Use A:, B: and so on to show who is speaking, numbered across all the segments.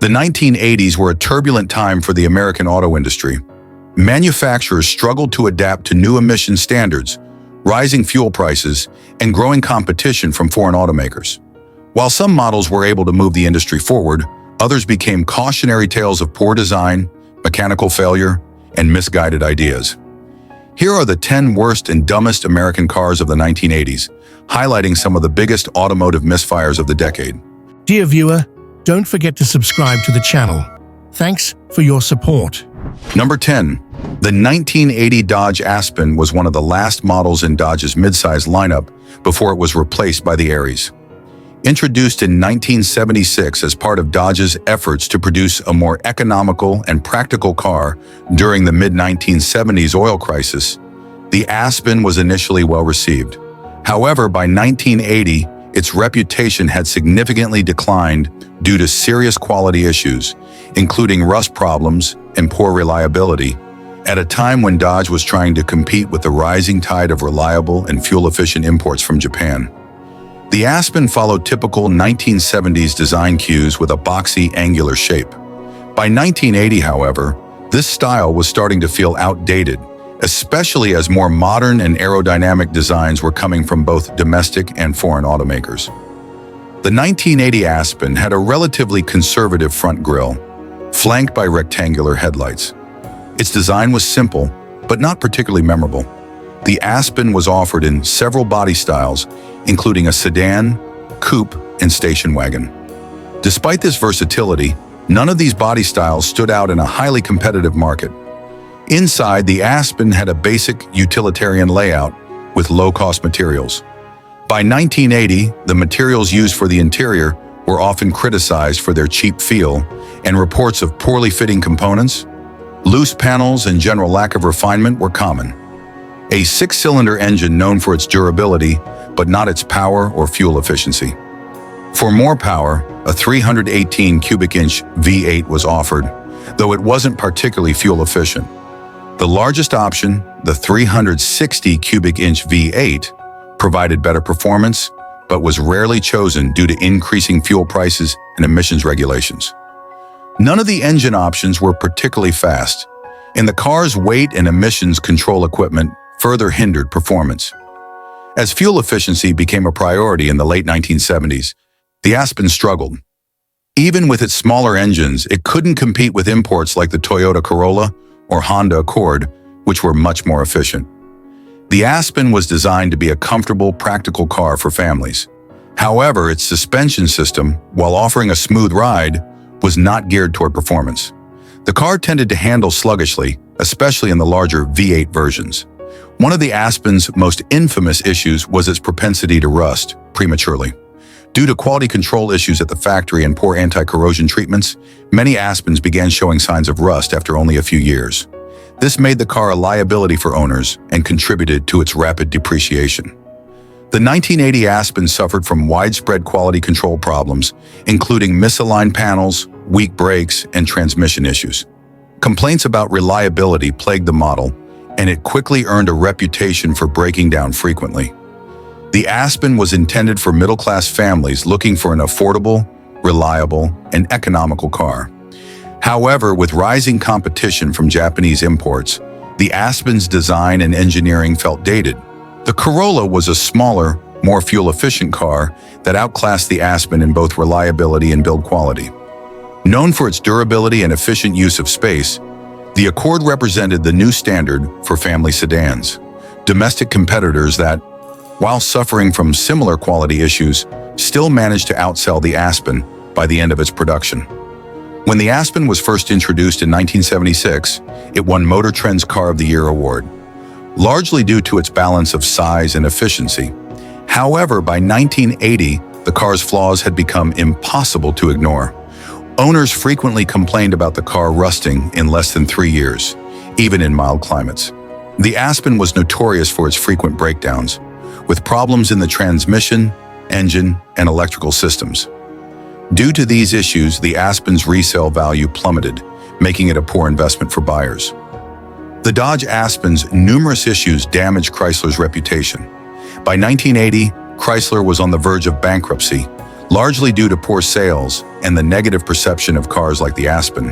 A: The 1980s were a turbulent time for the American auto industry. Manufacturers struggled to adapt to new emission standards, rising fuel prices, and growing competition from foreign automakers. While some models were able to move the industry forward, others became cautionary tales of poor design, mechanical failure, and misguided ideas. Here are the 10 worst and dumbest American cars of the 1980s, highlighting some of the biggest automotive misfires of the decade.
B: Dear viewer, don't forget to subscribe to the channel. Thanks for your support.
A: Number 10. The 1980 Dodge Aspen was one of the last models in Dodge's midsize lineup before it was replaced by the Aries. Introduced in 1976 as part of Dodge's efforts to produce a more economical and practical car during the mid-1970s oil crisis, the Aspen was initially well received. However, by 1980, its reputation had significantly declined due to serious quality issues, including rust problems and poor reliability, at a time when Dodge was trying to compete with the rising tide of reliable and fuel-efficient imports from Japan. The Aspen followed typical 1970s design cues with a boxy, angular shape. By 1980, however, this style was starting to feel outdated, especially as more modern and aerodynamic designs were coming from both domestic and foreign automakers. The 1980 Aspen had a relatively conservative front grille, flanked by rectangular headlights. Its design was simple, but not particularly memorable. The Aspen was offered in several body styles, including a sedan, coupe, and station wagon. Despite this versatility, none of these body styles stood out in a highly competitive market. Inside, the Aspen had a basic utilitarian layout with low-cost materials. By 1980, the materials used for the interior were often criticized for their cheap feel, and reports of poorly fitting components, loose panels, and general lack of refinement were common. A six-cylinder engine known for its durability, but not its power or fuel efficiency. For more power, a 318 cubic inch V8 was offered, though it wasn't particularly fuel efficient. The largest option, the 360 cubic inch V8, provided better performance, but was rarely chosen due to increasing fuel prices and emissions regulations. None of the engine options were particularly fast, and the car's weight and emissions control equipment further hindered performance. As fuel efficiency became a priority in the late 1970s, the Aspen struggled. Even with its smaller engines, it couldn't compete with imports like the Toyota Corolla or Honda Accord, which were much more efficient. The Aspen was designed to be a comfortable, practical car for families. However, its suspension system, while offering a smooth ride, was not geared toward performance. The car tended to handle sluggishly, especially in the larger V8 versions. One of the Aspen's most infamous issues was its propensity to rust prematurely. Due to quality control issues at the factory and poor anti-corrosion treatments, many Aspens began showing signs of rust after only a few years. This made the car a liability for owners and contributed to its rapid depreciation. The 1980 Aspen suffered from widespread quality control problems, including misaligned panels, weak brakes, and transmission issues. Complaints about reliability plagued the model, and it quickly earned a reputation for breaking down frequently. The Aspen was intended for middle-class families looking for an affordable, reliable, and economical car. However, with rising competition from Japanese imports, the Aspen's design and engineering felt dated. The Corolla was a smaller, more fuel-efficient car that outclassed the Aspen in both reliability and build quality. Known for its durability and efficient use of space, the Accord represented the new standard for family sedans. Domestic competitors that, while suffering from similar quality issues, still managed to outsell the Aspen by the end of its production. When the Aspen was first introduced in 1976, it won Motor Trend's Car of the Year award, largely due to its balance of size and efficiency. However, by 1980, the car's flaws had become impossible to ignore. Owners frequently complained about the car rusting in less than 3 years, even in mild climates. The Aspen was notorious for its frequent breakdowns, with problems in the transmission, engine, and electrical systems. Due to these issues, the Aspen's resale value plummeted, making it a poor investment for buyers. The Dodge Aspen's numerous issues damaged Chrysler's reputation. By 1980, Chrysler was on the verge of bankruptcy, Largely due to poor sales and the negative perception of cars like the Aspen.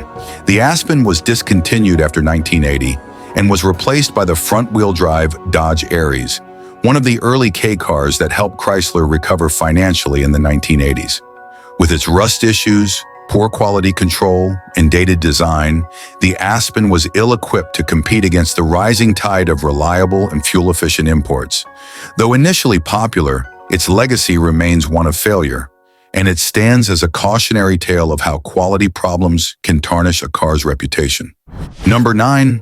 A: The Aspen was discontinued after 1980 and was replaced by the front-wheel drive Dodge Aries, one of the early K cars that helped Chrysler recover financially in the 1980s. With its rust issues, poor quality control, and dated design, the Aspen was ill-equipped to compete against the rising tide of reliable and fuel-efficient imports. Though initially popular, its legacy remains one of failure, and it stands as a cautionary tale of how quality problems can tarnish a car's reputation. Number 9.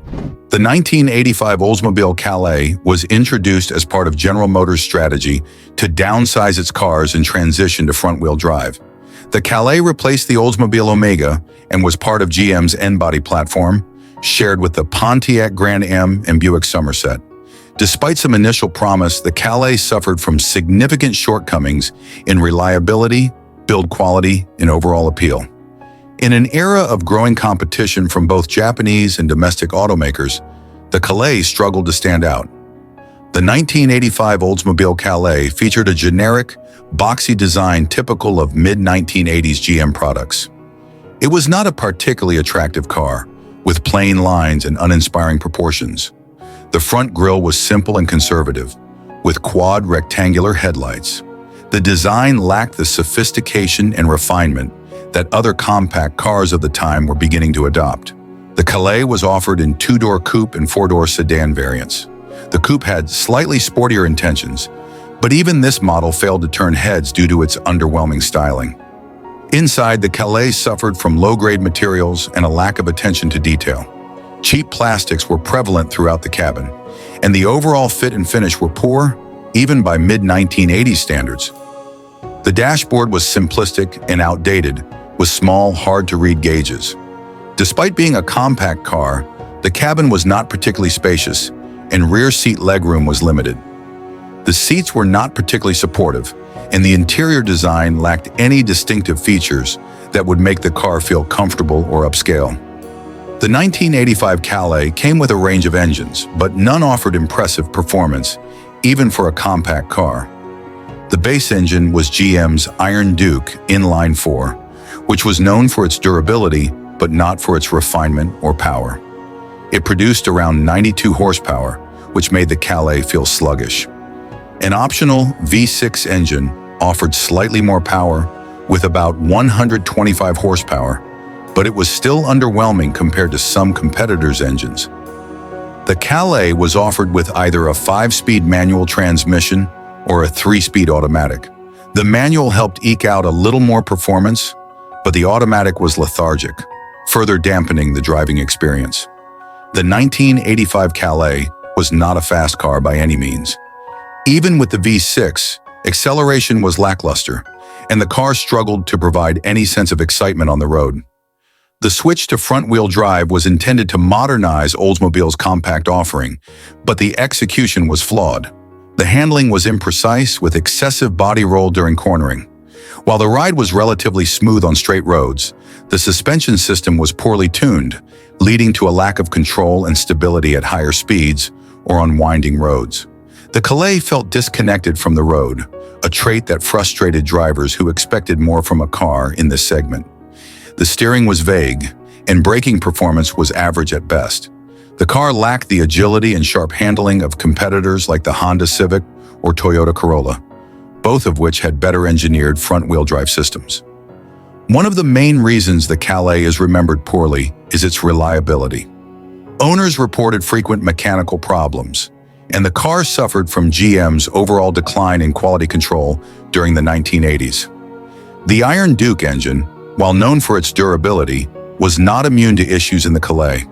A: The 1985 Oldsmobile Calais was introduced as part of General Motors' strategy to downsize its cars and transition to front-wheel drive. The Calais replaced the Oldsmobile Omega and was part of GM's N-body platform, shared with the Pontiac Grand Am and Buick Somerset. Despite some initial promise, the Calais suffered from significant shortcomings in reliability, build quality, and overall appeal. In an era of growing competition from both Japanese and domestic automakers, the Calais struggled to stand out. The 1985 Oldsmobile Calais featured a generic, boxy design typical of mid-1980s GM products. It was not a particularly attractive car, with plain lines and uninspiring proportions. The front grille was simple and conservative, with quad rectangular headlights. The design lacked the sophistication and refinement that other compact cars of the time were beginning to adopt. The Calais was offered in two-door coupe and four-door sedan variants. The coupe had slightly sportier intentions, but even this model failed to turn heads due to its underwhelming styling. Inside, the Calais suffered from low-grade materials and a lack of attention to detail. Cheap plastics were prevalent throughout the cabin, and the overall fit and finish were poor, even by mid-1980s standards. The dashboard was simplistic and outdated, with small, hard-to-read gauges. Despite being a compact car, the cabin was not particularly spacious, and rear seat legroom was limited. The seats were not particularly supportive, and the interior design lacked any distinctive features that would make the car feel comfortable or upscale. The 1985 Calais came with a range of engines, but none offered impressive performance, even for a compact car. The base engine was GM's Iron Duke Inline-4, which was known for its durability, but not for its refinement or power. It produced around 92 horsepower, which made the Calais feel sluggish. An optional V6 engine offered slightly more power, with about 125 horsepower, but it was still underwhelming compared to some competitors' engines. The Calais was offered with either a 5-speed manual transmission or a 3-speed automatic. The manual helped eke out a little more performance, but the automatic was lethargic, further dampening the driving experience. The 1985 Calais was not a fast car by any means. Even with the V6, acceleration was lackluster, and the car struggled to provide any sense of excitement on the road. The switch to front-wheel drive was intended to modernize Oldsmobile's compact offering, but the execution was flawed. The handling was imprecise, with excessive body roll during cornering. While the ride was relatively smooth on straight roads, the suspension system was poorly tuned, leading to a lack of control and stability at higher speeds or on winding roads. The Calais felt disconnected from the road, a trait that frustrated drivers who expected more from a car in this segment. The steering was vague, and braking performance was average at best. The car lacked the agility and sharp handling of competitors like the Honda Civic or Toyota Corolla, both of which had better engineered front-wheel drive systems. One of the main reasons the Calais is remembered poorly is its reliability. Owners reported frequent mechanical problems, and the car suffered from GM's overall decline in quality control during the 1980s. The Iron Duke engine, while known for its durability, was not immune to issues in the Calais.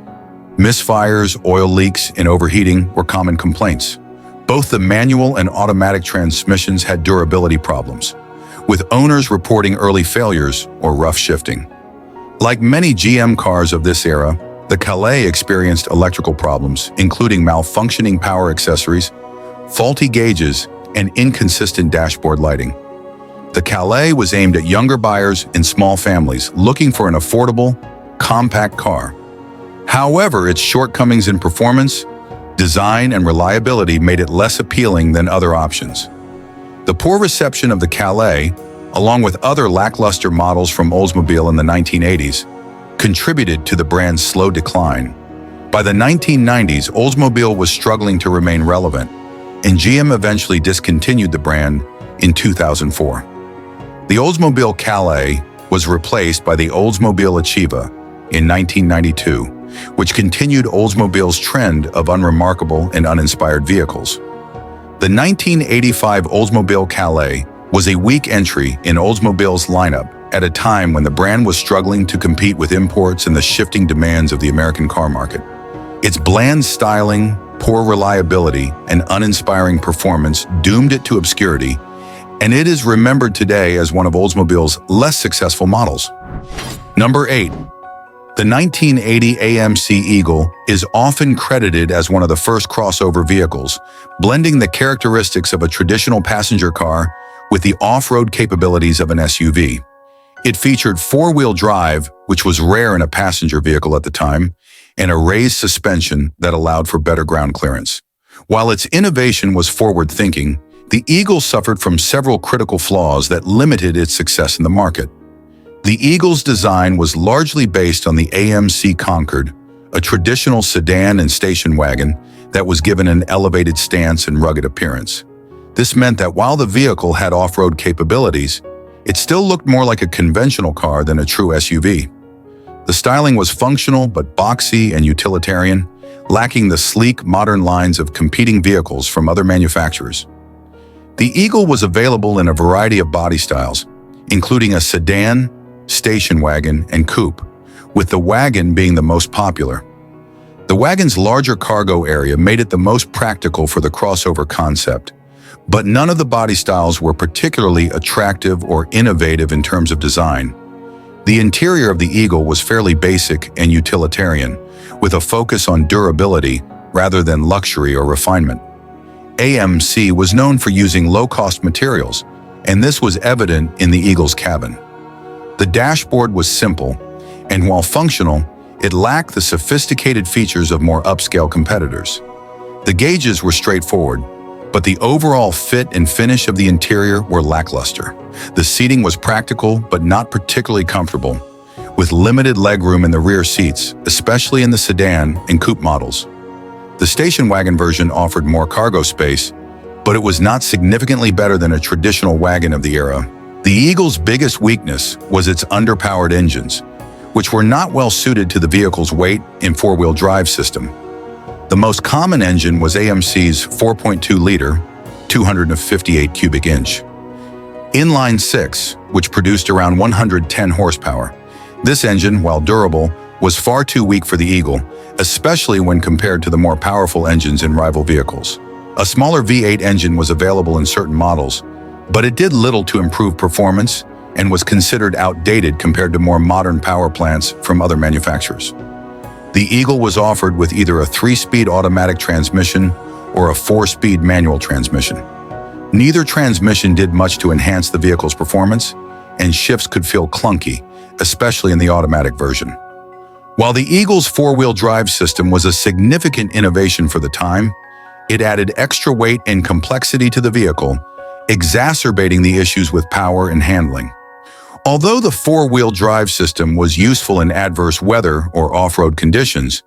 A: Misfires, oil leaks, and overheating were common complaints. Both the manual and automatic transmissions had durability problems, with owners reporting early failures or rough shifting. Like many GM cars of this era, the Calais experienced electrical problems, including malfunctioning power accessories, faulty gauges, and inconsistent dashboard lighting. The Calais was aimed at younger buyers and small families looking for an affordable, compact car. However, its shortcomings in performance, design, and reliability made it less appealing than other options. The poor reception of the Calais, along with other lackluster models from Oldsmobile in the 1980s, contributed to the brand's slow decline. By the 1990s, Oldsmobile was struggling to remain relevant, and GM eventually discontinued the brand in 2004. The Oldsmobile Calais was replaced by the Oldsmobile Achieva in 1992, which continued Oldsmobile's trend of unremarkable and uninspired vehicles. The 1985 Oldsmobile Calais was a weak entry in Oldsmobile's lineup at a time when the brand was struggling to compete with imports and the shifting demands of the American car market. Its bland styling, poor reliability, and uninspiring performance doomed it to obscurity, and it is remembered today as one of Oldsmobile's less successful models. Number 8. The 1980 AMC Eagle is often credited as one of the first crossover vehicles, blending the characteristics of a traditional passenger car with the off-road capabilities of an SUV. It featured four-wheel drive, which was rare in a passenger vehicle at the time, and a raised suspension that allowed for better ground clearance. While its innovation was forward-thinking, the Eagle suffered from several critical flaws that limited its success in the market. The Eagle's design was largely based on the AMC Concord, a traditional sedan and station wagon that was given an elevated stance and rugged appearance. This meant that while the vehicle had off-road capabilities, it still looked more like a conventional car than a true SUV. The styling was functional but boxy and utilitarian, lacking the sleek, modern lines of competing vehicles from other manufacturers. The Eagle was available in a variety of body styles, including a sedan, station wagon, and coupe, with the wagon being the most popular. The wagon's larger cargo area made it the most practical for the crossover concept, but none of the body styles were particularly attractive or innovative in terms of design. The interior of the Eagle was fairly basic and utilitarian, with a focus on durability rather than luxury or refinement. AMC was known for using low-cost materials, and this was evident in the Eagle's cabin. The dashboard was simple, and while functional, it lacked the sophisticated features of more upscale competitors. The gauges were straightforward, but the overall fit and finish of the interior were lackluster. The seating was practical but not particularly comfortable, with limited legroom in the rear seats, especially in the sedan and coupe models. The station wagon version offered more cargo space, but it was not significantly better than a traditional wagon of the era. The Eagle's biggest weakness was its underpowered engines, which were not well suited to the vehicle's weight and four-wheel drive system. The most common engine was AMC's 4.2-liter, 258 cubic inch inline six, which produced around 110 horsepower. This engine, while durable, was far too weak for the Eagle, especially when compared to the more powerful engines in rival vehicles. A smaller V8 engine was available in certain models, but it did little to improve performance and was considered outdated compared to more modern power plants from other manufacturers. The Eagle was offered with either a 3-speed automatic transmission or a 4-speed manual transmission. Neither transmission did much to enhance the vehicle's performance, and shifts could feel clunky, especially in the automatic version. While the Eagle's four-wheel drive system was a significant innovation for the time, it added extra weight and complexity to the vehicle, exacerbating the issues with power and handling. Although the four-wheel drive system was useful in adverse weather or off-road conditions,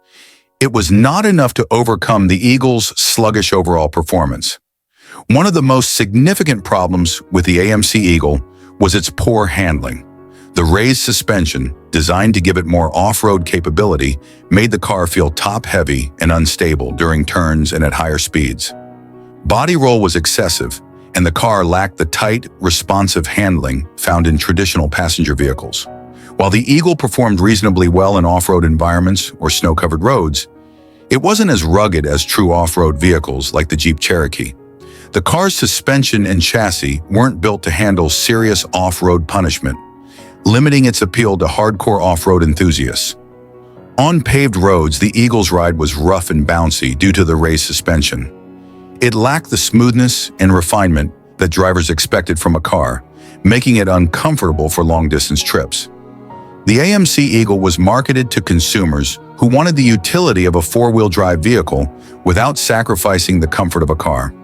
A: it was not enough to overcome the Eagle's sluggish overall performance. One of the most significant problems with the AMC Eagle was its poor handling. The raised suspension, designed to give it more off-road capability, made the car feel top-heavy and unstable during turns and at higher speeds. Body roll was excessive, and the car lacked the tight, responsive handling found in traditional passenger vehicles. While the Eagle performed reasonably well in off-road environments or snow-covered roads, it wasn't as rugged as true off-road vehicles like the Jeep Cherokee. The car's suspension and chassis weren't built to handle serious off-road punishment, limiting its appeal to hardcore off-road enthusiasts. On paved roads, the Eagle's ride was rough and bouncy due to the raised suspension. It lacked the smoothness and refinement that drivers expected from a car, making it uncomfortable for long-distance trips. The AMC Eagle was marketed to consumers who wanted the utility of a four-wheel drive vehicle without sacrificing the comfort of a car.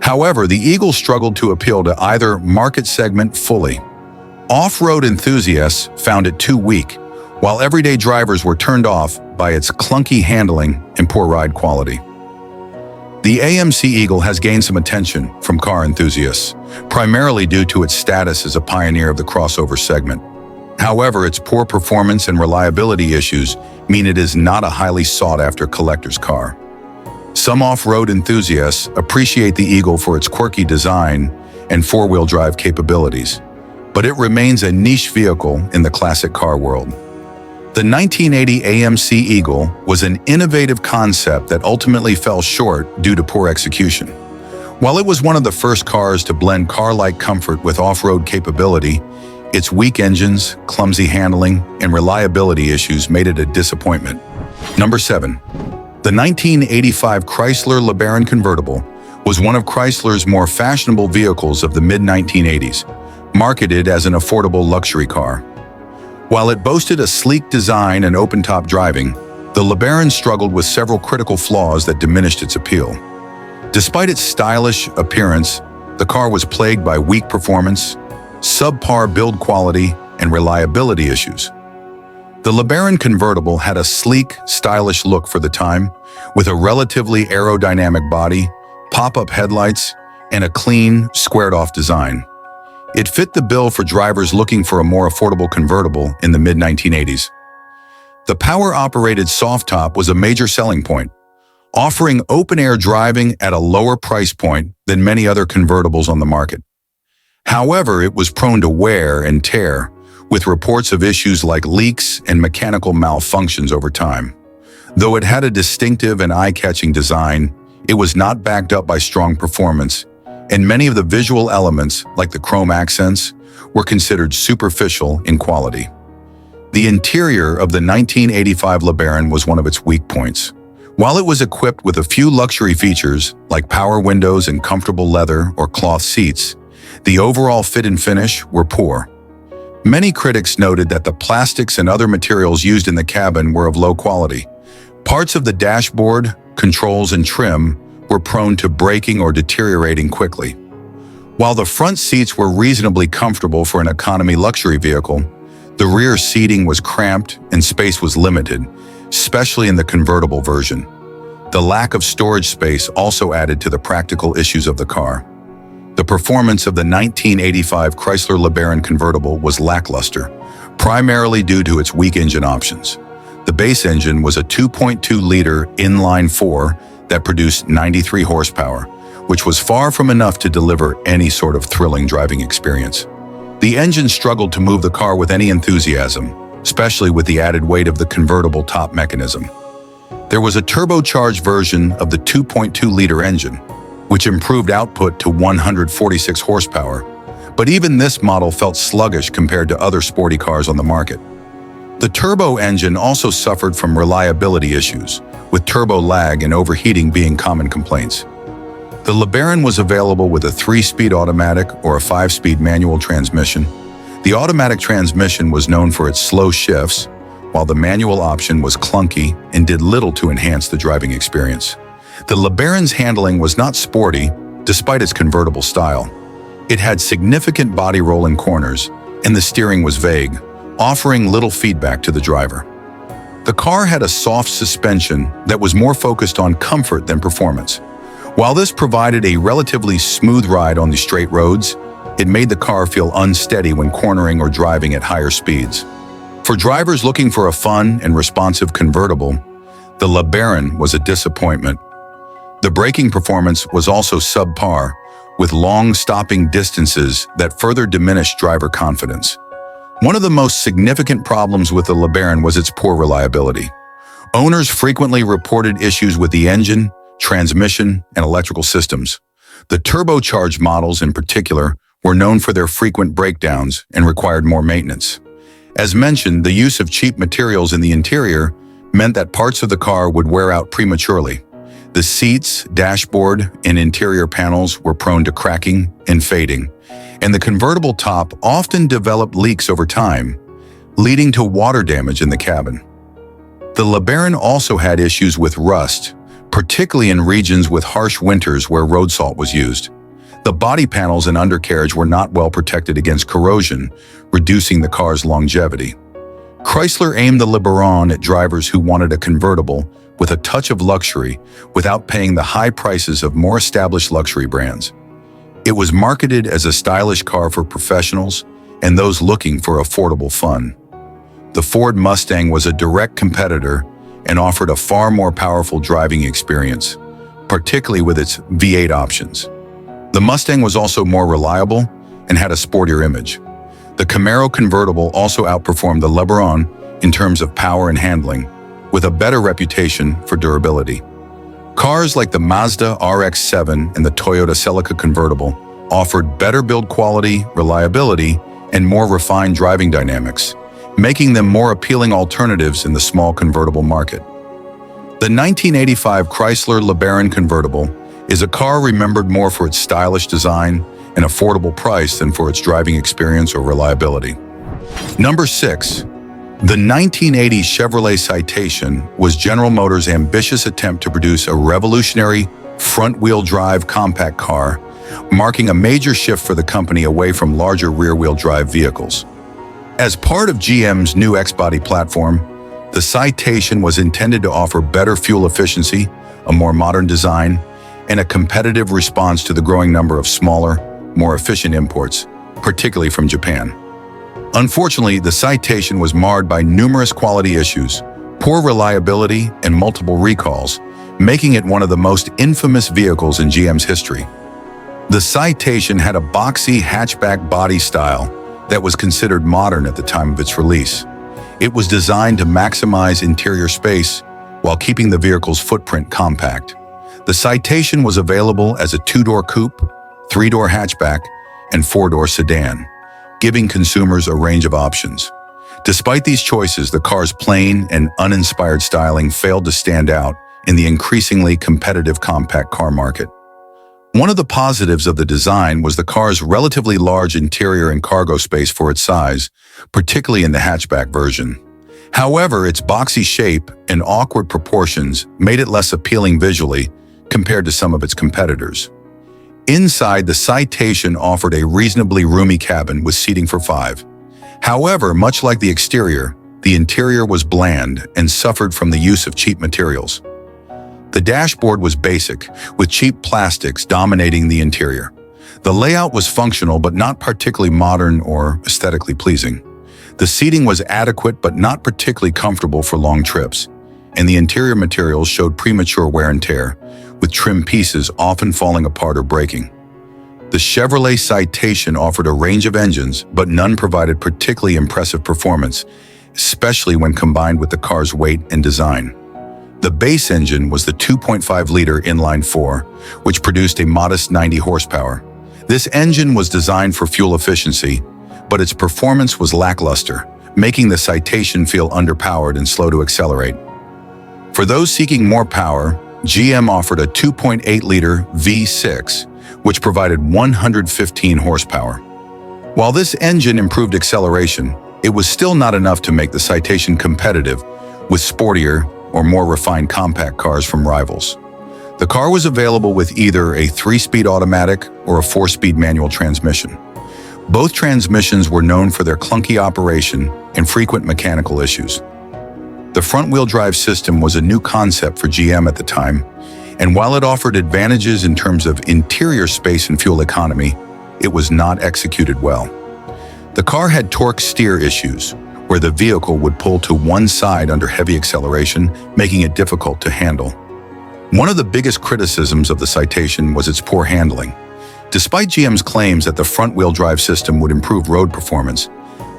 A: However, the Eagle struggled to appeal to either market segment fully. Off-road enthusiasts found it too weak, while everyday drivers were turned off by its clunky handling and poor ride quality. The AMC Eagle has gained some attention from car enthusiasts, primarily due to its status as a pioneer of the crossover segment. However, its poor performance and reliability issues mean it is not a highly sought-after collector's car. Some off-road enthusiasts appreciate the Eagle for its quirky design and four-wheel drive capabilities, but it remains a niche vehicle in the classic car world. The 1980 AMC Eagle was an innovative concept that ultimately fell short due to poor execution. While it was one of the first cars to blend car-like comfort with off-road capability, its weak engines, clumsy handling, and reliability issues made it a disappointment. Number 7. The 1985 Chrysler LeBaron convertible was one of Chrysler's more fashionable vehicles of the mid-1980s, marketed as an affordable luxury car. While it boasted a sleek design and open-top driving, the LeBaron struggled with several critical flaws that diminished its appeal. Despite its stylish appearance, the car was plagued by weak performance, subpar build quality, and reliability issues. The LeBaron convertible had a sleek, stylish look for the time, with a relatively aerodynamic body, pop-up headlights, and a clean, squared-off design. It fit the bill for drivers looking for a more affordable convertible in the mid-1980s. The power-operated soft top was a major selling point, offering open-air driving at a lower price point than many other convertibles on the market. However, it was prone to wear and tear, with reports of issues like leaks and mechanical malfunctions over time. Though it had a distinctive and eye-catching design, it was not backed up by strong performance, and many of the visual elements, like the chrome accents, were considered superficial in quality. The interior of the 1985 LeBaron was one of its weak points. While it was equipped with a few luxury features, like power windows and comfortable leather or cloth seats, the overall fit and finish were poor. Many critics noted that the plastics and other materials used in the cabin were of low quality. Parts of the dashboard, controls, and trim were prone to breaking or deteriorating quickly. While the front seats were reasonably comfortable for an economy luxury vehicle, the rear seating was cramped and space was limited, especially in the convertible version. The lack of storage space also added to the practical issues of the car. The performance of the 1985 Chrysler LeBaron convertible was lackluster, primarily due to its weak engine options. The base engine was a 2.2-liter inline-4 that produced 93 horsepower, which was far from enough to deliver any sort of thrilling driving experience. The engine struggled to move the car with any enthusiasm, especially with the added weight of the convertible top mechanism. There was a turbocharged version of the 2.2-liter engine, which improved output to 146 horsepower, but even this model felt sluggish compared to other sporty cars on the market. The turbo engine also suffered from reliability issues, with turbo lag and overheating being common complaints. The LeBaron was available with a 3-speed automatic or a 5-speed manual transmission. The automatic transmission was known for its slow shifts, while the manual option was clunky and did little to enhance the driving experience. The LeBaron's handling was not sporty, despite its convertible style. It had significant body roll in corners, and the steering was vague, offering little feedback to the driver. The car had a soft suspension that was more focused on comfort than performance. While this provided a relatively smooth ride on the straight roads, it made the car feel unsteady when cornering or driving at higher speeds. For drivers looking for a fun and responsive convertible, the LeBaron was a disappointment. The braking performance was also subpar, with long stopping distances that further diminished driver confidence. One of the most significant problems with the LeBaron was its poor reliability. Owners frequently reported issues with the engine, transmission, and electrical systems. The turbocharged models in particular were known for their frequent breakdowns and required more maintenance. As mentioned, the use of cheap materials in the interior meant that parts of the car would wear out prematurely. The seats, dashboard, and interior panels were prone to cracking and fading, and the convertible top often developed leaks over time, leading to water damage in the cabin. The LeBaron also had issues with rust, particularly in regions with harsh winters where road salt was used. The body panels and undercarriage were not well protected against corrosion, reducing the car's longevity. Chrysler aimed the LeBaron at drivers who wanted a convertible with a touch of luxury without paying the high prices of more established luxury brands. It was marketed as a stylish car for professionals and those looking for affordable fun. The Ford Mustang was a direct competitor and offered a far more powerful driving experience, particularly with its V8 options. The Mustang was also more reliable and had a sportier image. The Camaro convertible also outperformed the LeBaron in terms of power and handling, with a better reputation for durability. Cars like the Mazda RX-7 and the Toyota Celica convertible offered better build quality, reliability, and more refined driving dynamics, making them more appealing alternatives in the small convertible market. The 1985 Chrysler LeBaron convertible is a car remembered more for its stylish design and affordable price than for its driving experience or reliability. Number 6. The 1980 Chevrolet Citation was General Motors' ambitious attempt to produce a revolutionary front-wheel drive compact car, marking a major shift for the company away from larger rear-wheel drive vehicles. As part of GM's new X-Body platform, the Citation was intended to offer better fuel efficiency, a more modern design, and a competitive response to the growing number of smaller, more efficient imports, particularly from Japan. Unfortunately, the Citation was marred by numerous quality issues, poor reliability, and multiple recalls, making it one of the most infamous vehicles in GM's history. The Citation had a boxy hatchback body style that was considered modern at the time of its release. It was designed to maximize interior space while keeping the vehicle's footprint compact. The Citation was available as a 2-door coupe, 3-door hatchback, and 4-door sedan, giving consumers a range of options. Despite these choices, the car's plain and uninspired styling failed to stand out in the increasingly competitive compact car market. One of the positives of the design was the car's relatively large interior and cargo space for its size, particularly in the hatchback version. However, its boxy shape and awkward proportions made it less appealing visually compared to some of its competitors. Inside, the Citation offered a reasonably roomy cabin with seating for 5. However, much like the exterior, the interior was bland and suffered from the use of cheap materials. The dashboard was basic, with cheap plastics dominating the interior. The layout was functional but not particularly modern or aesthetically pleasing. The seating was adequate but not particularly comfortable for long trips, and the interior materials showed premature wear and tear, with trim pieces often falling apart or breaking. The Chevrolet Citation offered a range of engines, but none provided particularly impressive performance, especially when combined with the car's weight and design. The base engine was the 2.5-liter inline-4, which produced a modest 90 horsepower. This engine was designed for fuel efficiency, but its performance was lackluster, making the Citation feel underpowered and slow to accelerate. For those seeking more power, GM offered a 2.8-liter V6, which provided 115 horsepower. While this engine improved acceleration, it was still not enough to make the Citation competitive with sportier or more refined compact cars from rivals. The car was available with either a 3-speed automatic or a 4-speed manual transmission. Both transmissions were known for their clunky operation and frequent mechanical issues. The front-wheel drive system was a new concept for GM at the time, and while it offered advantages in terms of interior space and fuel economy, it was not executed well. The car had torque steer issues, where the vehicle would pull to one side under heavy acceleration, making it difficult to handle. One of the biggest criticisms of the Citation was its poor handling. Despite GM's claims that the front-wheel drive system would improve road performance,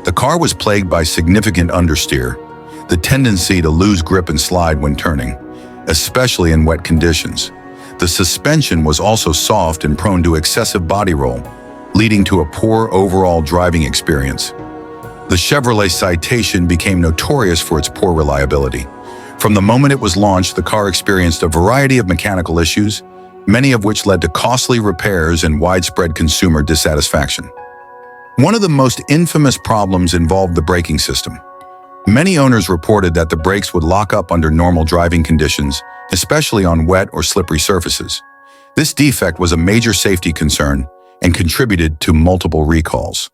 A: the car was plagued by significant understeer, the tendency to lose grip and slide when turning, especially in wet conditions. The suspension was also soft and prone to excessive body roll, leading to a poor overall driving experience. The Chevrolet Citation became notorious for its poor reliability. From the moment it was launched, the car experienced a variety of mechanical issues, many of which led to costly repairs and widespread consumer dissatisfaction. One of the most infamous problems involved the braking system. Many owners reported that the brakes would lock up under normal driving conditions, especially on wet or slippery surfaces. This defect was a major safety concern and contributed to multiple recalls.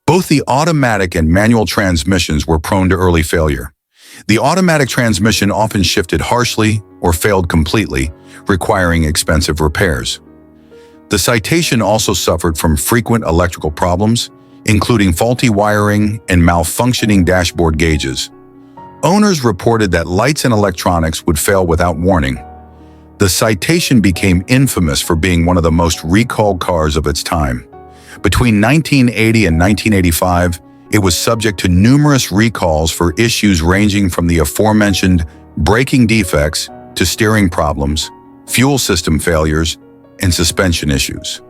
A: Both the automatic and manual transmissions were prone to early failure. The automatic transmission often shifted harshly or failed completely, requiring expensive repairs. The Citation also suffered from frequent electrical problems, including faulty wiring and malfunctioning dashboard gauges. Owners reported that lights and electronics would fail without warning. The Citation became infamous for being one of the most recalled cars of its time. Between 1980 and 1985, it was subject to numerous recalls for issues ranging from the aforementioned braking defects to steering problems, fuel system failures, and suspension issues.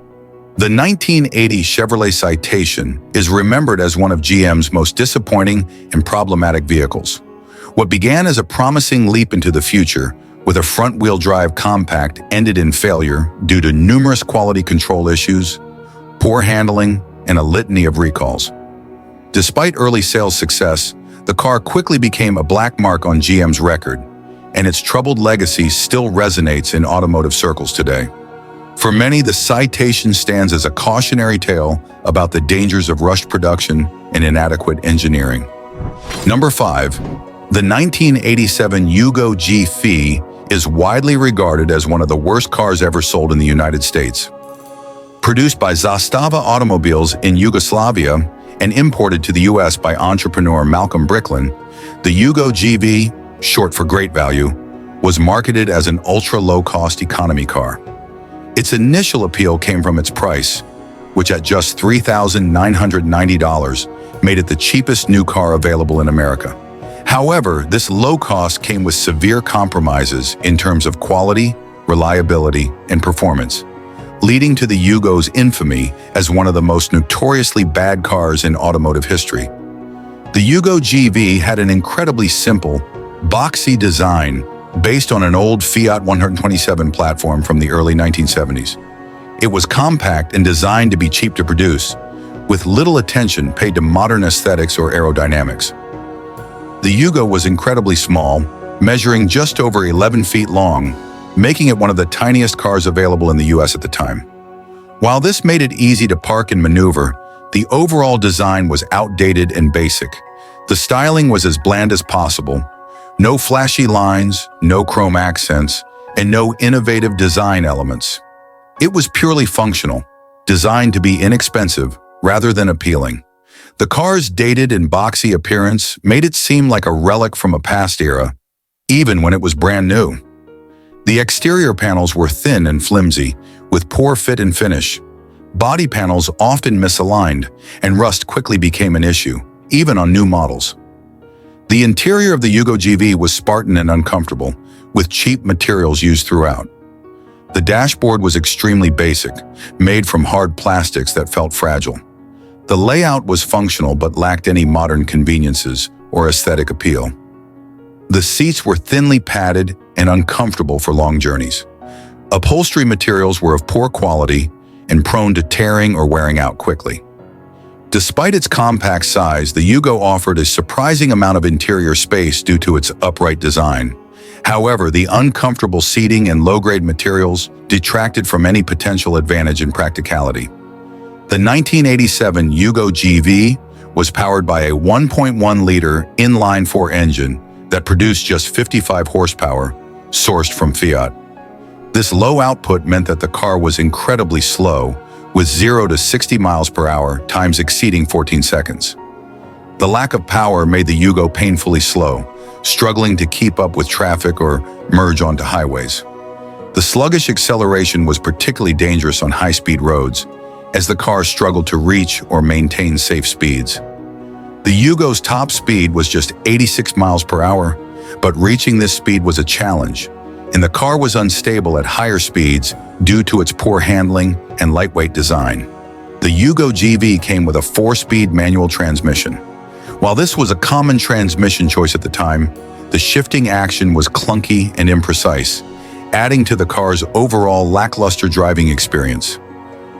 A: The 1980 Chevrolet Citation is remembered as one of GM's most disappointing and problematic vehicles. What began as a promising leap into the future with a front-wheel drive compact ended in failure due to numerous quality control issues, poor handling, and a litany of recalls. Despite early sales success, the car quickly became a black mark on GM's record, and its troubled legacy still resonates in automotive circles today. For many, the Citation stands as a cautionary tale about the dangers of rushed production and inadequate engineering. Number 5. The 1987 Yugo G-Fi is widely regarded as one of the worst cars ever sold in the United States. Produced by Zastava Automobiles in Yugoslavia and imported to the U.S. by entrepreneur Malcolm Bricklin, the Yugo GV, short for Great Value, was marketed as an ultra-low-cost economy car. Its initial appeal came from its price, which at just $3,990 made it the cheapest new car available in America. However, this low cost came with severe compromises in terms of quality, reliability, and performance, leading to the Yugo's infamy as one of the most notoriously bad cars in automotive history. The Yugo GV had an incredibly simple, boxy design based on an old Fiat 127 platform from the early 1970s. It was compact and designed to be cheap to produce, with little attention paid to modern aesthetics or aerodynamics. The Yugo was incredibly small, measuring just over 11 feet long, making it one of the tiniest cars available in the US at the time. While this made it easy to park and maneuver, the overall design was outdated and basic. The styling was as bland as possible. No flashy lines, no chrome accents, and no innovative design elements. It was purely functional, designed to be inexpensive rather than appealing. The car's dated and boxy appearance made it seem like a relic from a past era, even when it was brand new. The exterior panels were thin and flimsy, with poor fit and finish. Body panels often misaligned, and rust quickly became an issue, even on new models. The interior of the Yugo GV was Spartan and uncomfortable, with cheap materials used throughout. The dashboard was extremely basic, made from hard plastics that felt fragile. The layout was functional but lacked any modern conveniences or aesthetic appeal. The seats were thinly padded and uncomfortable for long journeys. Upholstery materials were of poor quality and prone to tearing or wearing out quickly. Despite its compact size, the Yugo offered a surprising amount of interior space due to its upright design. However, the uncomfortable seating and low-grade materials detracted from any potential advantage in practicality. The 1987 Yugo GV was powered by a 1.1-liter inline-4 engine that produced just 55 horsepower, sourced from Fiat. This low output meant that the car was incredibly slow, with 0 to 60 miles per hour, times exceeding 14 seconds. The lack of power made the Yugo painfully slow, struggling to keep up with traffic or merge onto highways. The sluggish acceleration was particularly dangerous on high-speed roads, as the car struggled to reach or maintain safe speeds. The Yugo's top speed was just 86 miles per hour, but reaching this speed was a challenge, and the car was unstable at higher speeds due to its poor handling and lightweight design. The Yugo GV came with a 4-speed manual transmission. While this was a common transmission choice at the time, the shifting action was clunky and imprecise, adding to the car's overall lackluster driving experience.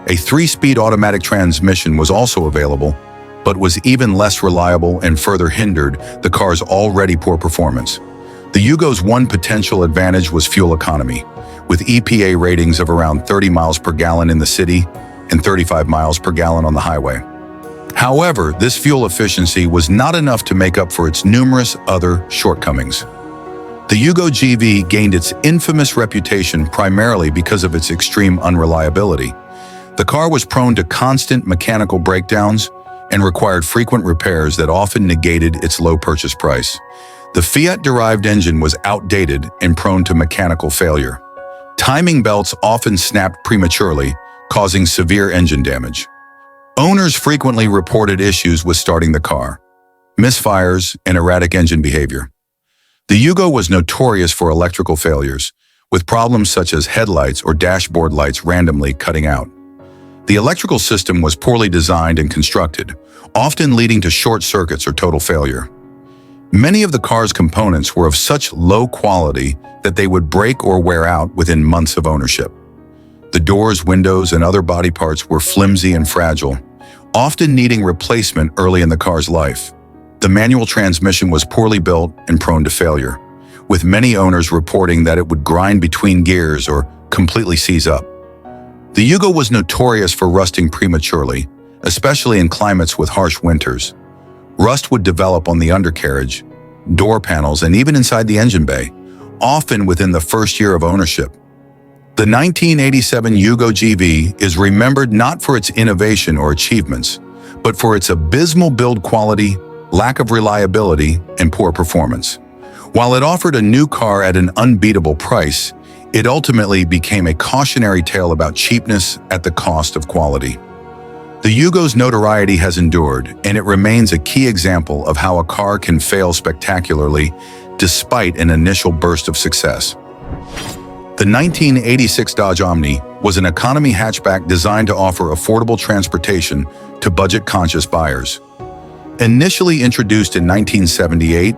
A: A 3-speed automatic transmission was also available, but was even less reliable and further hindered the car's already poor performance. The Yugo's one potential advantage was fuel economy. With EPA ratings of around 30 miles per gallon in the city, and 35 miles per gallon on the highway. However, this fuel efficiency was not enough to make up for its numerous other shortcomings. The Yugo GV gained its infamous reputation primarily because of its extreme unreliability. The car was prone to constant mechanical breakdowns and required frequent repairs that often negated its low purchase price. The Fiat-derived engine was outdated and prone to mechanical failure. Timing belts often snapped prematurely, causing severe engine damage. Owners frequently reported issues with starting the car, misfires, and erratic engine behavior. The Yugo was notorious for electrical failures, with problems such as headlights or dashboard lights randomly cutting out. The electrical system was poorly designed and constructed, often leading to short circuits or total failure. Many of the car's components were of such low quality that they would break or wear out within months of ownership. The doors, windows, and other body parts were flimsy and fragile, often needing replacement early in the car's life. The manual transmission was poorly built and prone to failure, with many owners reporting that it would grind between gears or completely seize up. The Yugo was notorious for rusting prematurely, especially in climates with harsh winters. Rust would develop on the undercarriage, door panels, and even inside the engine bay, often within the first year of ownership. The 1987 Yugo GV is remembered not for its innovation or achievements, but for its abysmal build quality, lack of reliability, and poor performance. While it offered a new car at an unbeatable price, it ultimately became a cautionary tale about cheapness at the cost of quality. The Yugo's notoriety has endured, and it remains a key example of how a car can fail spectacularly despite an initial burst of success. The 1986 Dodge Omni was an economy hatchback designed to offer affordable transportation to budget-conscious buyers. Initially introduced in 1978,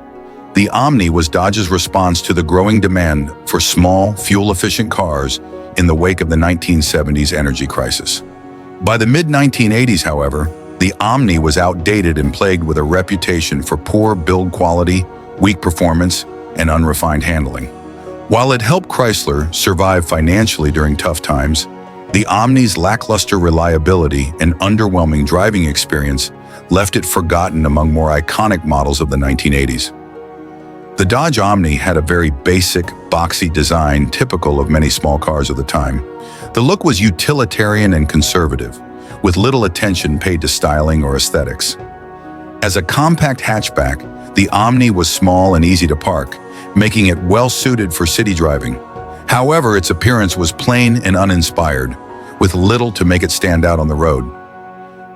A: the Omni was Dodge's response to the growing demand for small, fuel-efficient cars in the wake of the 1970s energy crisis. By the mid-1980s, however, the Omni was outdated and plagued with a reputation for poor build quality, weak performance, and unrefined handling. While it helped Chrysler survive financially during tough times, the Omni's lackluster reliability and underwhelming driving experience left it forgotten among more iconic models of the 1980s. The Dodge Omni had a very basic, boxy design typical of many small cars of the time. The look was utilitarian and conservative, with little attention paid to styling or aesthetics. As a compact hatchback, the Omni was small and easy to park, making it well-suited for city driving. However, its appearance was plain and uninspired, with little to make it stand out on the road.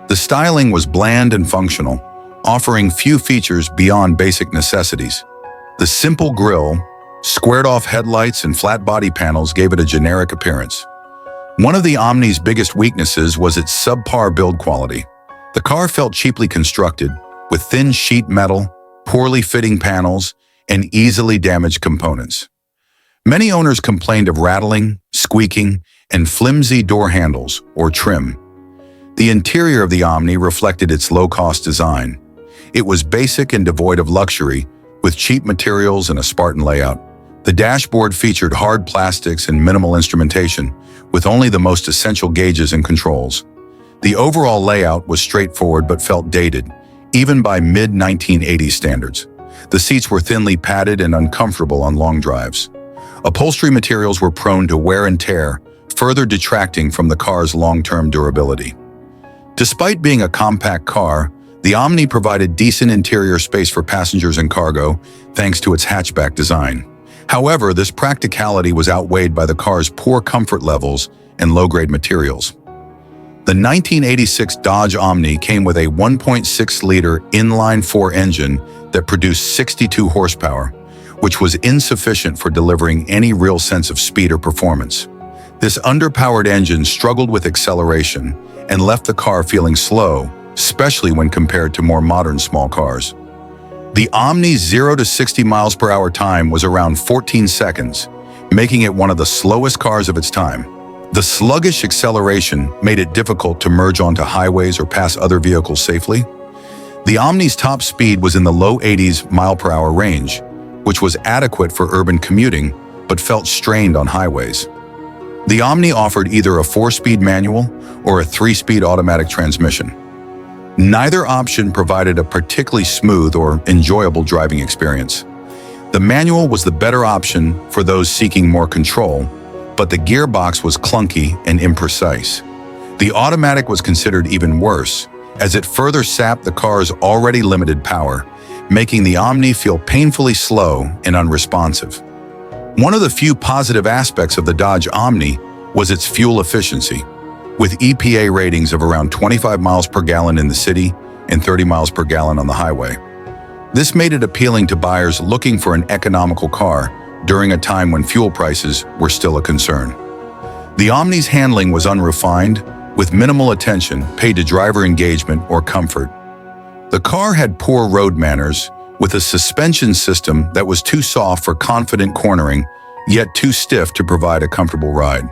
A: The styling was bland and functional, offering few features beyond basic necessities. The simple grille, squared-off headlights, and flat body panels gave it a generic appearance. One of the Omni's biggest weaknesses was its subpar build quality. The car felt cheaply constructed, with thin sheet metal, poorly fitting panels, and easily damaged components. Many owners complained of rattling, squeaking, and flimsy door handles, or trim. The interior of the Omni reflected its low-cost design. It was basic and devoid of luxury, with cheap materials and a Spartan layout. The dashboard featured hard plastics and minimal instrumentation, with only the most essential gauges and controls. The overall layout was straightforward but felt dated, even by mid-1980s standards. The seats were thinly padded and uncomfortable on long drives. Upholstery materials were prone to wear and tear, further detracting from the car's long-term durability. Despite being a compact car, the Omni provided decent interior space for passengers and cargo, thanks to its hatchback design. However, this practicality was outweighed by the car's poor comfort levels and low-grade materials. The 1986 Dodge Omni came with a 1.6-liter inline-4 engine that produced 62 horsepower, which was insufficient for delivering any real sense of speed or performance. This underpowered engine struggled with acceleration and left the car feeling slow, especially when compared to more modern small cars. The Omni's 0 to 60 miles per hour time was around 14 seconds, making it one of the slowest cars of its time. The sluggish acceleration made it difficult to merge onto highways or pass other vehicles safely. The Omni's top speed was in the low 80s mile-per-hour range, which was adequate for urban commuting, but felt strained on highways. The Omni offered either a 4-speed manual or a 3-speed automatic transmission. Neither option provided a particularly smooth or enjoyable driving experience. The manual was the better option for those seeking more control, but the gearbox was clunky and imprecise. The automatic was considered even worse, as it further sapped the car's already limited power, making the Omni feel painfully slow and unresponsive. One of the few positive aspects of the Dodge Omni was its fuel efficiency, with EPA ratings of around 25 miles per gallon in the city and 30 miles per gallon on the highway. This made it appealing to buyers looking for an economical car during a time when fuel prices were still a concern. The Omni's handling was unrefined, with minimal attention paid to driver engagement or comfort. The car had poor road manners, with a suspension system that was too soft for confident cornering, yet too stiff to provide a comfortable ride.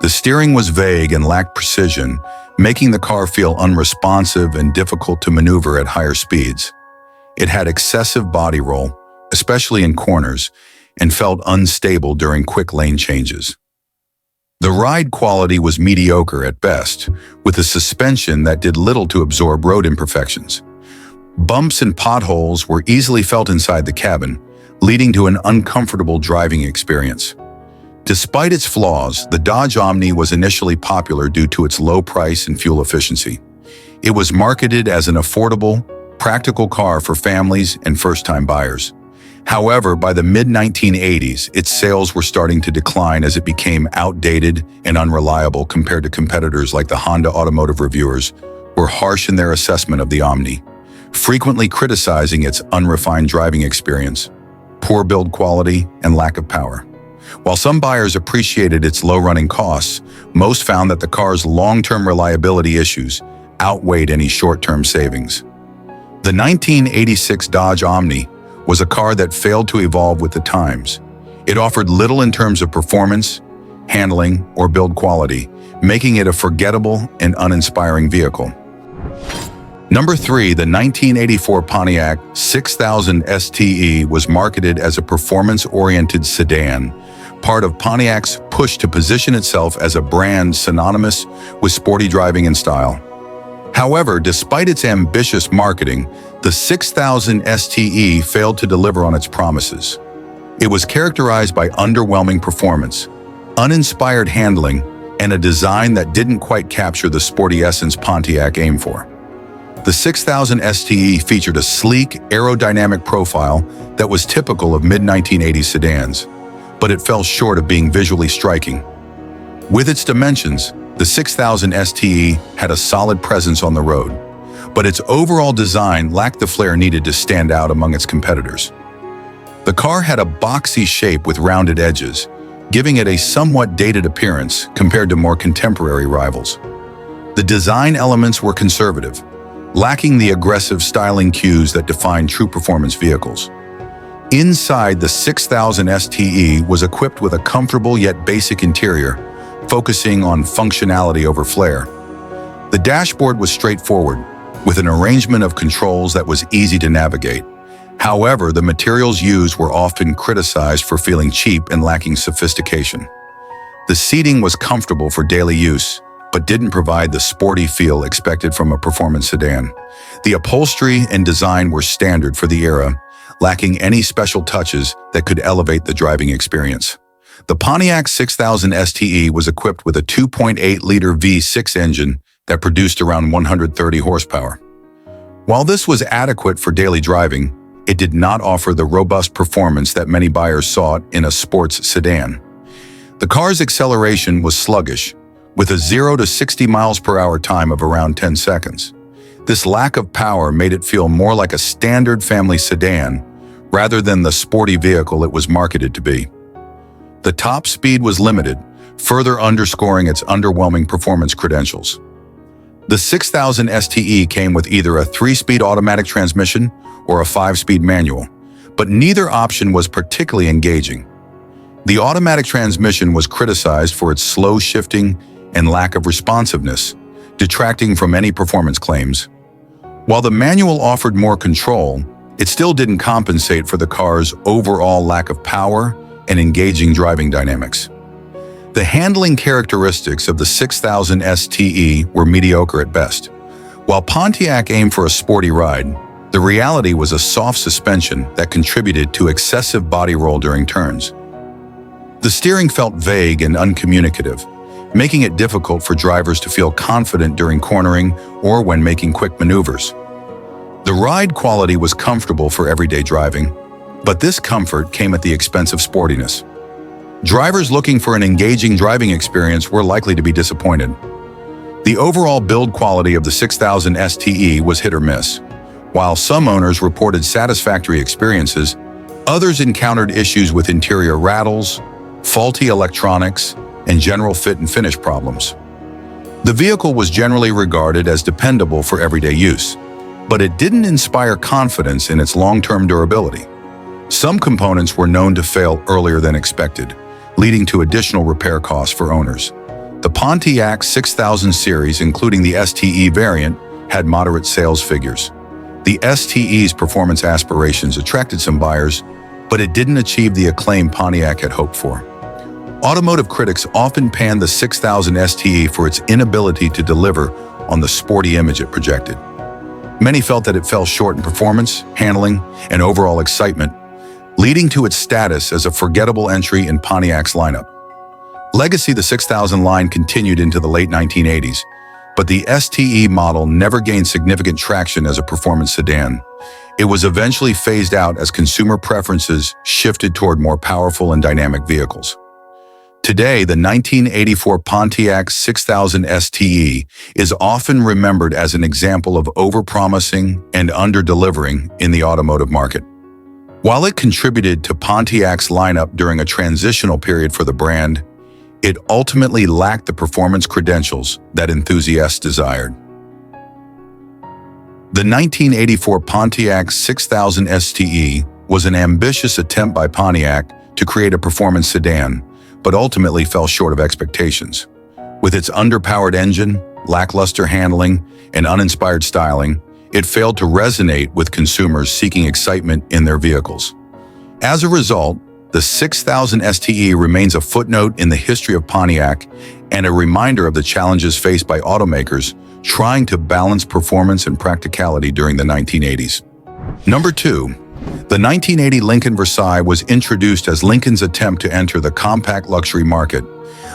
A: The steering was vague and lacked precision, making the car feel unresponsive and difficult to maneuver at higher speeds. It had excessive body roll, especially in corners, and felt unstable during quick lane changes. The ride quality was mediocre at best, with a suspension that did little to absorb road imperfections. Bumps and potholes were easily felt inside the cabin, leading to an uncomfortable driving experience. Despite its flaws, the Dodge Omni was initially popular due to its low price and fuel efficiency. It was marketed as an affordable, practical car for families and first-time buyers. However, by the mid-1980s, its sales were starting to decline as it became outdated and unreliable compared to competitors like the Honda. Automotive reviewers were harsh in their assessment of the Omni, frequently criticizing its unrefined driving experience, poor build quality, and lack of power. While some buyers appreciated its low running costs, most found that the car's long-term reliability issues outweighed any short-term savings. The 1986 Dodge Omni was a car that failed to evolve with the times. It offered little in terms of performance, handling, or build quality, making it a forgettable and uninspiring vehicle. Number 3, the 1984 Pontiac 6000 STE was marketed as a performance-oriented sedan, part of Pontiac's push to position itself as a brand synonymous with sporty driving and style. However, despite its ambitious marketing, the 6000 STE failed to deliver on its promises. It was characterized by underwhelming performance, uninspired handling, and a design that didn't quite capture the sporty essence Pontiac aimed for. The 6000 STE featured a sleek, aerodynamic profile that was typical of mid-1980s sedans, but it fell short of being visually striking. With its dimensions, the 6000 STE had a solid presence on the road, but its overall design lacked the flair needed to stand out among its competitors. The car had a boxy shape with rounded edges, giving it a somewhat dated appearance compared to more contemporary rivals. The design elements were conservative, lacking the aggressive styling cues that define true performance vehicles. Inside, the 6000 STE was equipped with a comfortable yet basic interior, focusing on functionality over flair. The dashboard was straightforward, with an arrangement of controls that was easy to navigate. However, the materials used were often criticized for feeling cheap and lacking sophistication. The seating was comfortable for daily use, but didn't provide the sporty feel expected from a performance sedan. The upholstery and design were standard for the era, lacking any special touches that could elevate the driving experience. The Pontiac 6000 STE was equipped with a 2.8-liter V6 engine that produced around 130 horsepower. While this was adequate for daily driving, it did not offer the robust performance that many buyers sought in a sports sedan. The car's acceleration was sluggish, with a 0 to 60 miles per hour time of around 10 seconds. This lack of power made it feel more like a standard family sedan rather than the sporty vehicle it was marketed to be. The top speed was limited, further underscoring its underwhelming performance credentials. The 6000 STE came with either a 3-speed automatic transmission or a 5-speed manual, but neither option was particularly engaging. The automatic transmission was criticized for its slow shifting and lack of responsiveness, detracting from any performance claims. While the manual offered more control, it still didn't compensate for the car's overall lack of power and engaging driving dynamics. The handling characteristics of the 6000 STE were mediocre at best. While Pontiac aimed for a sporty ride, the reality was a soft suspension that contributed to excessive body roll during turns. The steering felt vague and uncommunicative, making it difficult for drivers to feel confident during cornering or when making quick maneuvers. The ride quality was comfortable for everyday driving, but this comfort came at the expense of sportiness. Drivers looking for an engaging driving experience were likely to be disappointed. The overall build quality of the 6000 STE was hit or miss. While some owners reported satisfactory experiences, others encountered issues with interior rattles, faulty electronics, and general fit and finish problems. The vehicle was generally regarded as dependable for everyday use, but it didn't inspire confidence in its long-term durability. Some components were known to fail earlier than expected, leading to additional repair costs for owners. The Pontiac 6000 series, including the STE variant, had moderate sales figures. The STE's performance aspirations attracted some buyers, but it didn't achieve the acclaim Pontiac had hoped for. Automotive critics often panned the 6000 STE for its inability to deliver on the sporty image it projected. Many felt that it fell short in performance, handling, and overall excitement, leading to its status as a forgettable entry in Pontiac's lineup. Legacy the 6000 line continued into the late 1980s, but the STE model never gained significant traction as a performance sedan. It was eventually phased out as consumer preferences shifted toward more powerful and dynamic vehicles. Today, the 1984 Pontiac 6000 STE is often remembered as an example of overpromising and under-delivering in the automotive market. While it contributed to Pontiac's lineup during a transitional period for the brand, it ultimately lacked the performance credentials that enthusiasts desired. The 1984 Pontiac 6000 STE was an ambitious attempt by Pontiac to create a performance sedan, but ultimately fell short of expectations. With its underpowered engine, lackluster handling, and uninspired styling, it failed to resonate with consumers seeking excitement in their vehicles. As a result, the 6000 STE remains a footnote in the history of Pontiac and a reminder of the challenges faced by automakers trying to balance performance and practicality during the 1980s. Number 2. The 1980 Lincoln Versailles was introduced as Lincoln's attempt to enter the compact luxury market,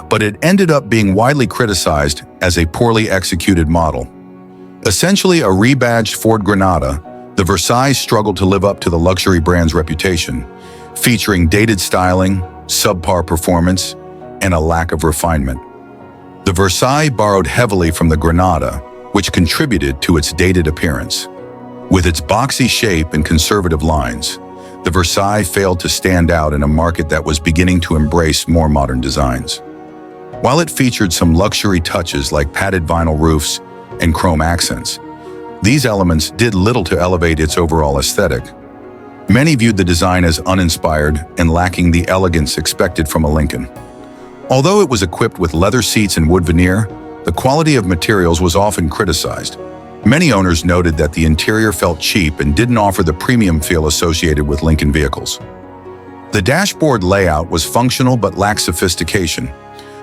A: but it ended up being widely criticized as a poorly executed model. Essentially a rebadged Ford Granada, the Versailles struggled to live up to the luxury brand's reputation, featuring dated styling, subpar performance, and a lack of refinement. The Versailles borrowed heavily from the Granada, which contributed to its dated appearance. With its boxy shape and conservative lines, the Versailles failed to stand out in a market that was beginning to embrace more modern designs. While it featured some luxury touches like padded vinyl roofs and chrome accents, these elements did little to elevate its overall aesthetic. Many viewed the design as uninspired and lacking the elegance expected from a Lincoln. Although it was equipped with leather seats and wood veneer, the quality of materials was often criticized. Many owners noted that the interior felt cheap and didn't offer the premium feel associated with Lincoln vehicles. The dashboard layout was functional but lacked sophistication.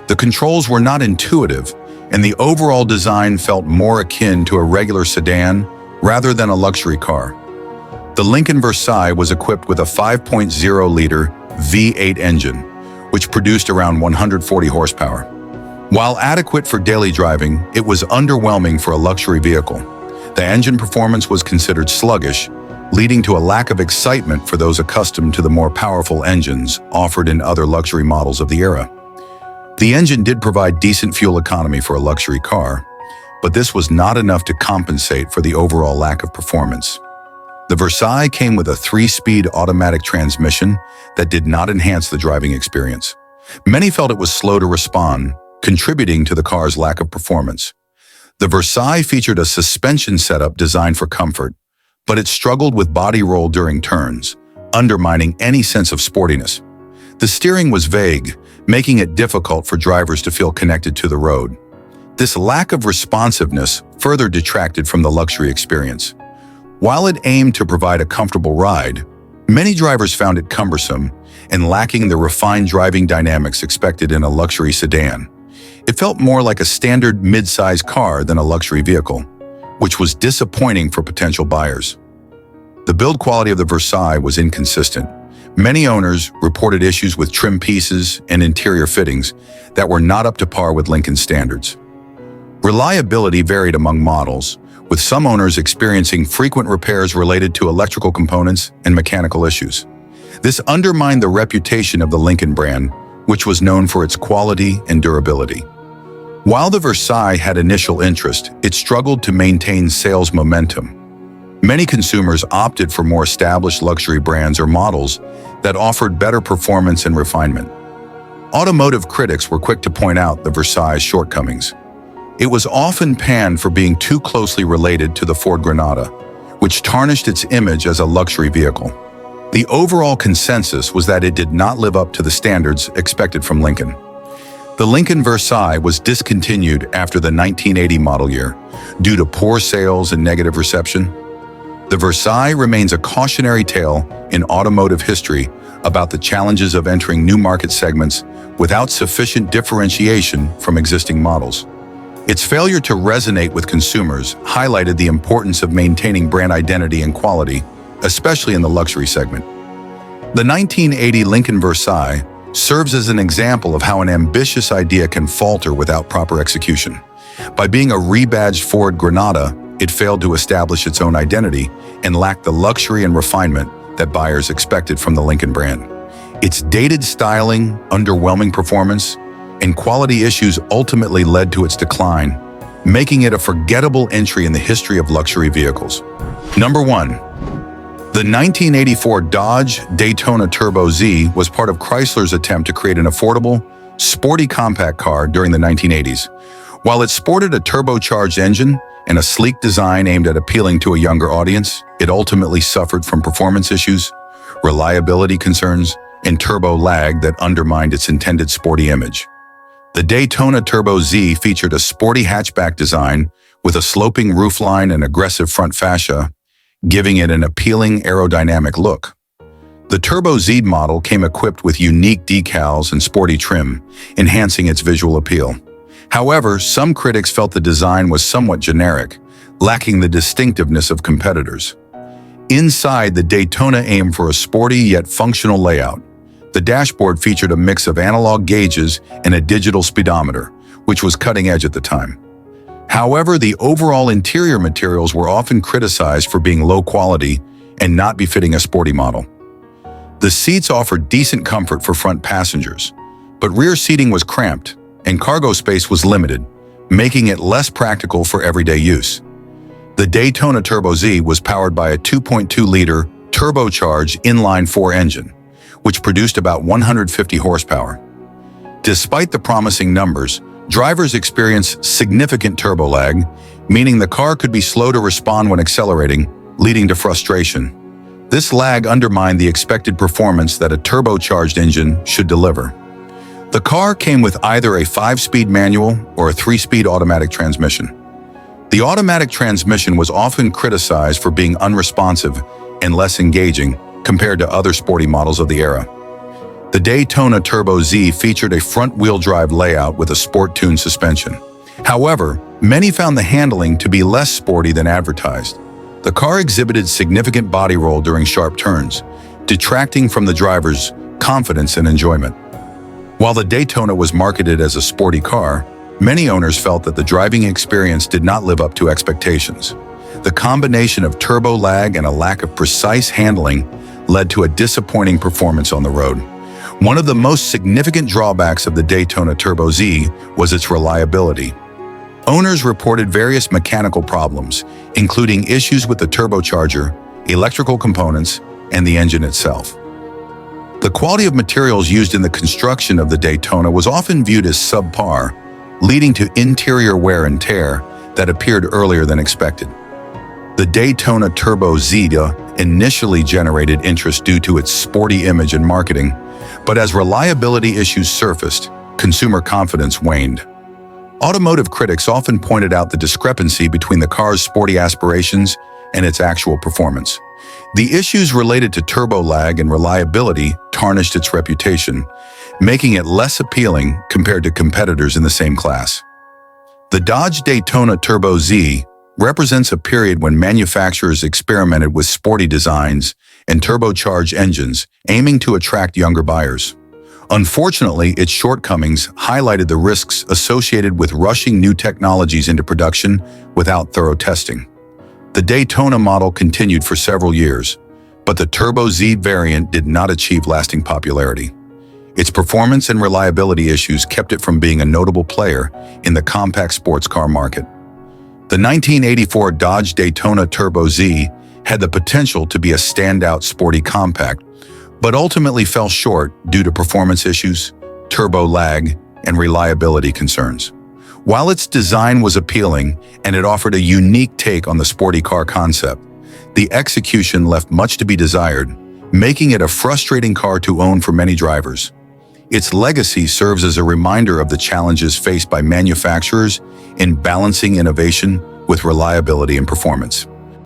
A: The controls were not intuitive, and the overall design felt more akin to a regular sedan rather than a luxury car. The Lincoln Versailles was equipped with a 5.0-liter V8 engine, which produced around 140 horsepower. While adequate for daily driving, it was underwhelming for a luxury vehicle. The engine performance was considered sluggish, leading to a lack of excitement for those accustomed to the more powerful engines offered in other luxury models of the era. The engine did provide decent fuel economy for a luxury car, but this was not enough to compensate for the overall lack of performance. The Versailles came with a 3-speed automatic transmission that did not enhance the driving experience. Many felt it was slow to respond, contributing to the car's lack of performance. The Versailles featured a suspension setup designed for comfort, but it struggled with body roll during turns, undermining any sense of sportiness. The steering was vague, making it difficult for drivers to feel connected to the road. This lack of responsiveness further detracted from the luxury experience. While it aimed to provide a comfortable ride, many drivers found it cumbersome and lacking the refined driving dynamics expected in a luxury sedan. It felt more like a standard mid-size car than a luxury vehicle, which was disappointing for potential buyers. The build quality of the Versailles was inconsistent. Many owners reported issues with trim pieces and interior fittings that were not up to par with Lincoln's standards. Reliability varied among models, with some owners experiencing frequent repairs related to electrical components and mechanical issues. This undermined the reputation of the Lincoln brand, which was known for its quality and durability. While the Versailles had initial interest, it struggled to maintain sales momentum. Many consumers opted for more established luxury brands or models that offered better performance and refinement. Automotive critics were quick to point out the Versailles' shortcomings. It was often panned for being too closely related to the Ford Granada, which tarnished its image as a luxury vehicle. The overall consensus was that it did not live up to the standards expected from Lincoln. The Lincoln Versailles was discontinued after the 1980 model year due to poor sales and negative reception. The Versailles remains a cautionary tale in automotive history about the challenges of entering new market segments without sufficient differentiation from existing models. Its failure to resonate with consumers highlighted the importance of maintaining brand identity and quality, especially in the luxury segment. The 1980 Lincoln Versailles serves as an example of how an ambitious idea can falter without proper execution. By being a rebadged Ford Granada, it failed to establish its own identity and lacked the luxury and refinement that buyers expected from the Lincoln brand. Its dated styling, underwhelming performance, and quality issues ultimately led to its decline, making it a forgettable entry in the history of luxury vehicles. Number 1. The 1984 Dodge Daytona Turbo Z was part of Chrysler's attempt to create an affordable, sporty compact car during the 1980s. While it sported a turbocharged engine and a sleek design aimed at appealing to a younger audience, it ultimately suffered from performance issues, reliability concerns, and turbo lag that undermined its intended sporty image. The Daytona Turbo Z featured a sporty hatchback design with a sloping roofline and aggressive front fascia, giving it an appealing aerodynamic look. The Turbo Z model came equipped with unique decals and sporty trim, enhancing its visual appeal. However, some critics felt the design was somewhat generic, lacking the distinctiveness of competitors. Inside, the Daytona aimed for a sporty yet functional layout. The dashboard featured a mix of analog gauges and a digital speedometer, which was cutting edge at the time. However, the overall interior materials were often criticized for being low quality and not befitting a sporty model. The seats offered decent comfort for front passengers, but rear seating was cramped and cargo space was limited, making it less practical for everyday use. The Daytona Turbo Z was powered by a 2.2-liter turbocharged inline-4 engine, which produced about 150 horsepower. Despite the promising numbers, drivers experienced significant turbo lag, meaning the car could be slow to respond when accelerating, leading to frustration. This lag undermined the expected performance that a turbocharged engine should deliver. The car came with either a 5-speed manual or a 3-speed automatic transmission. The automatic transmission was often criticized for being unresponsive and less engaging compared to other sporty models of the era. The Daytona Turbo Z featured a front-wheel drive layout with a sport-tuned suspension. However, many found the handling to be less sporty than advertised. The car exhibited significant body roll during sharp turns, detracting from the driver's confidence and enjoyment. While the Daytona was marketed as a sporty car, many owners felt that the driving experience did not live up to expectations. The combination of turbo lag and a lack of precise handling led to a disappointing performance on the road. One of the most significant drawbacks of the Daytona Turbo Z was its reliability. Owners reported various mechanical problems, including issues with the turbocharger, electrical components, and the engine itself. The quality of materials used in the construction of the Daytona was often viewed as subpar, leading to interior wear and tear that appeared earlier than expected. The Daytona Turbo Z initially generated interest due to its sporty image and marketing, but as reliability issues surfaced, consumer confidence waned. Automotive critics often pointed out the discrepancy between the car's sporty aspirations and its actual performance. The issues related to turbo lag and reliability tarnished its reputation, making it less appealing compared to competitors in the same class. The Dodge Daytona Turbo Z represents a period when manufacturers experimented with sporty designs and turbocharged engines, aiming to attract younger buyers. Unfortunately, its shortcomings highlighted the risks associated with rushing new technologies into production without thorough testing. The Daytona model continued for several years, but the Turbo Z variant did not achieve lasting popularity. Its performance and reliability issues kept it from being a notable player in the compact sports car market. The 1984 Dodge Daytona Turbo Z had the potential to be a standout sporty compact, but ultimately fell short due to performance issues, turbo lag, and reliability concerns. While its design was appealing and it offered a unique take on the sporty car concept, the execution left much to be desired, making it a frustrating car to own for many drivers. Its legacy serves as a reminder of the challenges faced by manufacturers in balancing innovation with reliability and performance.